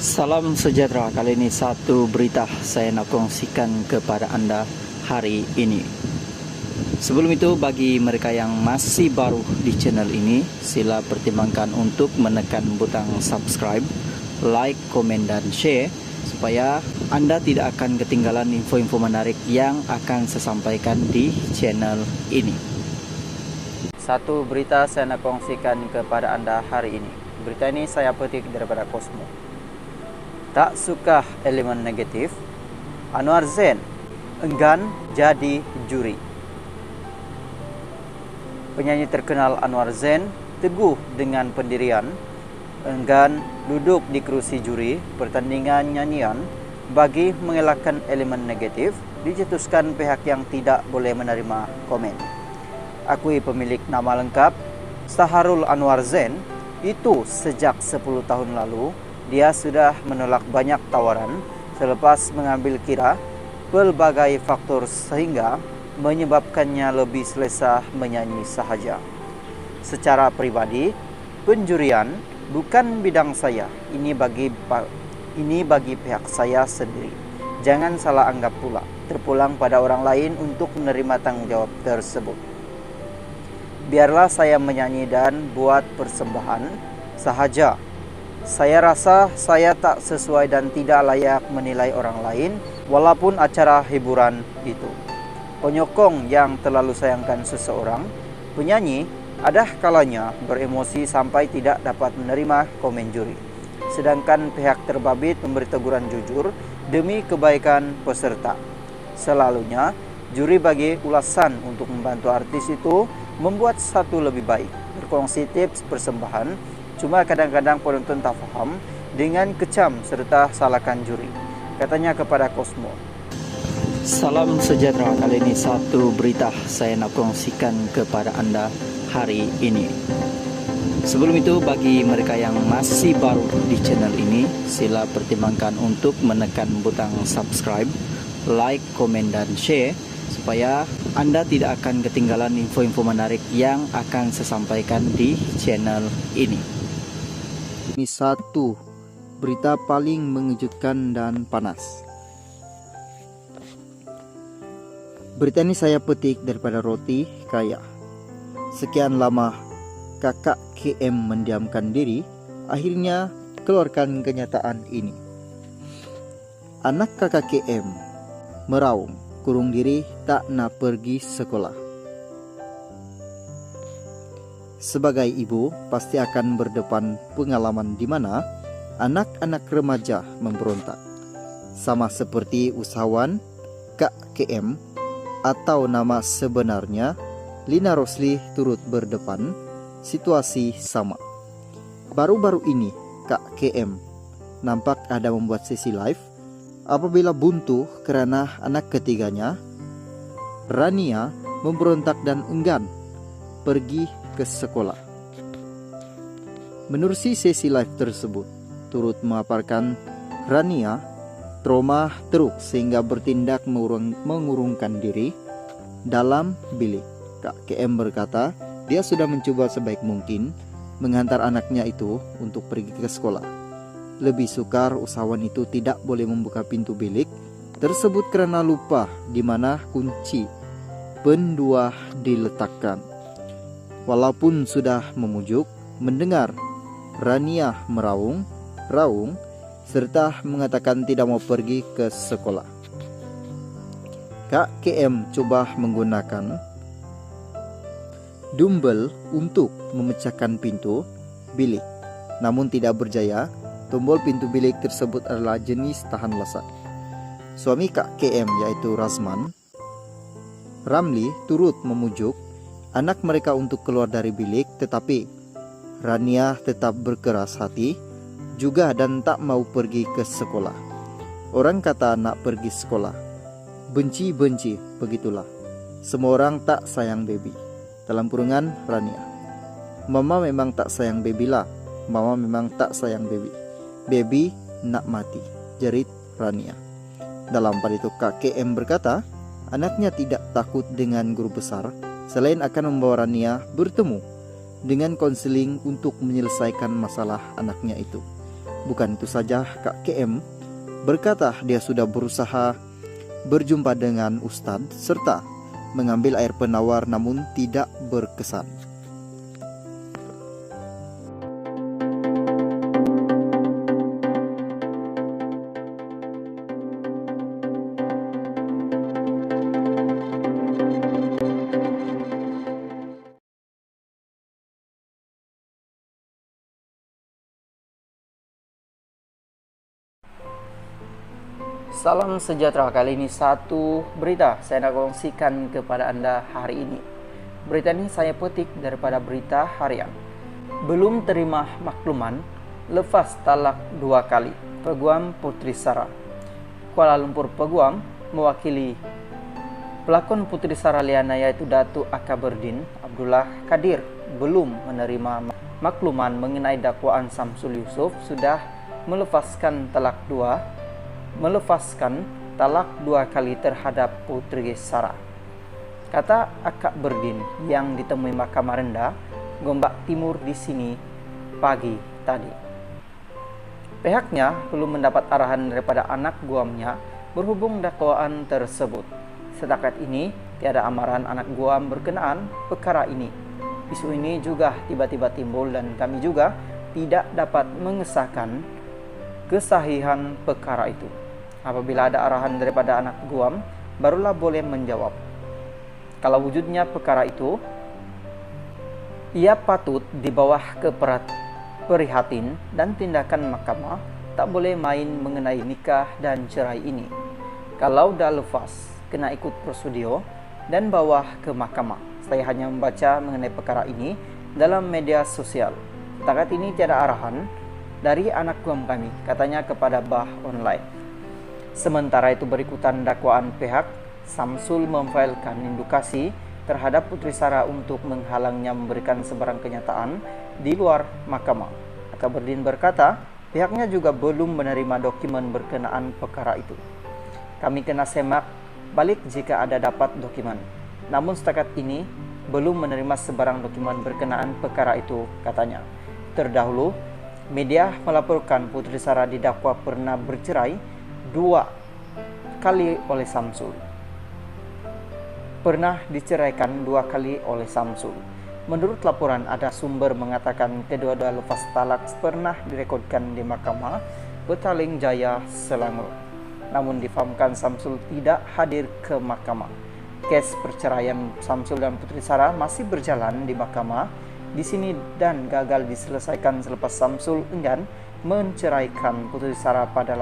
Salam sejahtera, kali ini satu berita saya nak kongsikan kepada anda hari ini. Sebelum itu, bagi mereka yang masih baru di channel ini, sila pertimbangkan untuk menekan butang subscribe, like, komen dan share supaya anda tidak akan ketinggalan info-info menarik yang akan saya sampaikan di channel ini. Satu berita saya nak kongsikan kepada anda hari ini. Berita ini saya petik daripada Cosmo. Tak suka elemen negatif, Anwar Zain enggan jadi juri. Penyanyi terkenal Anwar Zain teguh dengan pendirian, enggan duduk di kerusi juri pertandingan nyanyian bagi mengelakkan elemen negatif dicetuskan pihak yang tidak boleh menerima komen. Akui pemilik nama lengkap Saharul Anwar Zain itu sejak 10 tahun lalu. Dia sudah menolak banyak tawaran selepas mengambil kira pelbagai faktor sehingga menyebabkannya lebih selesa menyanyi sahaja. Secara pribadi, penjurian bukan bidang saya. Ini bagi pihak saya sendiri. Jangan salah anggap pula. Terpulang pada orang lain untuk menerima tanggung jawab tersebut. Biarlah saya menyanyi dan buat persembahan sahaja. Saya rasa saya tak sesuai dan tidak layak menilai orang lain walaupun acara hiburan itu. Penyokong yang terlalu sayangkan seseorang, penyanyi, ada kalanya beremosi sampai tidak dapat menerima komen juri. Sedangkan pihak terbabit memberi teguran jujur demi kebaikan peserta. Selalunya, juri bagi ulasan untuk membantu artis itu membuat satu lebih baik, berkongsi tips persembahan. Cuma kadang-kadang penonton tak faham dengan kecam serta salahkan juri, katanya kepada Cosmo. Salam sejahtera, kali ini satu berita saya nak kongsikan kepada anda hari ini. Sebelum itu, bagi mereka yang masih baru di channel ini, sila pertimbangkan untuk menekan butang subscribe, like, komen dan share supaya anda tidak akan ketinggalan info-info menarik yang akan saya sampaikan di channel ini. Ini satu berita paling mengejutkan dan panas. Berita ini saya petik daripada Roti Kaya. Sekian lama kakak KM mendiamkan diri, akhirnya keluarkan kenyataan ini. Anak kakak KM meraung, kurung diri tak nak pergi sekolah. Sebagai ibu, pasti akan berdepan pengalaman di mana anak-anak remaja memberontak. Sama seperti usahawan Kak KM atau nama sebenarnya Lina Rosli turut berdepan situasi sama. Baru-baru ini Kak KM nampak ada membuat sesi live apabila buntu karena anak ketiganya, Rania, memberontak dan enggan pergi ke sekolah. Menerusi sesi live tersebut, turut memaparkan Rania trauma teruk sehingga bertindak mengurungkan diri dalam bilik. Kak KM berkata, dia sudah mencoba sebaik mungkin menghantar anaknya itu untuk pergi ke sekolah. Lebih sukar usahawan itu tidak boleh membuka pintu bilik tersebut karena lupa di mana kunci pendua diletakkan. Walaupun sudah memujuk, mendengar Rania raung, serta mengatakan tidak mau pergi ke sekolah. Kak KM coba menggunakan dumbbell untuk memecahkan pintu bilik. Namun tidak berjaya, tombol pintu bilik tersebut adalah jenis tahan lesat. Suami Kak KM yaitu Ramli turut memujuk anak mereka untuk keluar dari bilik, tetapi Rania tetap berkeras hati juga dan tak mau pergi ke sekolah. Orang kata nak pergi sekolah, benci-benci, begitulah. Semua orang tak sayang baby. Dalam kurungan Rania. Mama memang tak sayang baby lah. Mama memang tak sayang baby. Baby nak mati, jerit Rania. Dalam pada itu Kak KM berkata, anaknya tidak takut dengan guru besar, selain akan membawa Rania bertemu dengan konseling untuk menyelesaikan masalah anaknya itu. Bukan itu saja, Kak KM berkata dia sudah berusaha berjumpa dengan Ustadz serta mengambil air penawar namun tidak berkesan. Salam sejahtera, kali ini satu berita saya nak kongsikan kepada Anda hari ini. Berita ini saya petik daripada Berita Harian. Belum terima makluman, lepas talak 2 kali. Peguam Putri Sarah. Kuala Lumpur Peguam mewakili pelakon Putri Sarah Liana yaitu Datuk Akaberdin Abdullah Kadir belum menerima makluman mengenai dakwaan Samsul Yusof sudah melepaskan talak 2 kali terhadap Putri Sarah. Kata Akaberdin yang ditemui Mahkamah Rendah Gombak Timur di sini pagi tadi. Pihaknya belum mendapat arahan daripada anak guamnya berhubung dakwaan tersebut. Setakat ini tiada amaran anak guam berkenaan perkara ini. Isu ini juga tiba-tiba timbul dan kami juga tidak dapat mengesahkan kesahihan perkara itu. Apabila ada arahan daripada anak guam, barulah boleh menjawab. Kalau wujudnya perkara itu, ia patut di bawah keprihatin dan tindakan mahkamah, tak boleh main mengenai nikah dan cerai ini. Kalau dah lepas, kena ikut prosedur dan bawa ke mahkamah. Saya hanya membaca mengenai perkara ini dalam media sosial. Setakat ini tiada arahan dari anak guam kami, katanya kepada Bah Online. Sementara itu berikutan dakwaan pihak Samsul memfailkan indikasi terhadap Putri Sarah untuk menghalangnya memberikan sebarang kenyataan di luar mahkamah. Akaberdin berkata, pihaknya juga belum menerima dokumen berkenaan perkara itu. Kami kena semak balik jika ada dapat dokumen. Namun setakat ini belum menerima sebarang dokumen berkenaan perkara itu, katanya. Terdahulu, media melaporkan Putri Sarah didakwa pernah bercerai 2 kali oleh Samsul. Pernah diceraikan 2 kali oleh Samsul. Menurut laporan, ada sumber mengatakan kedua-dua lepas talak pernah direkodkan di Mahkamah Petaling Jaya, Selangor. Namun difahamkan Samsul tidak hadir ke mahkamah. Kes perceraian Samsul dan Putri Sarah masih berjalan di mahkamah di sini dan gagal diselesaikan selepas Samsul enggan menceraikan Putri Sarah pada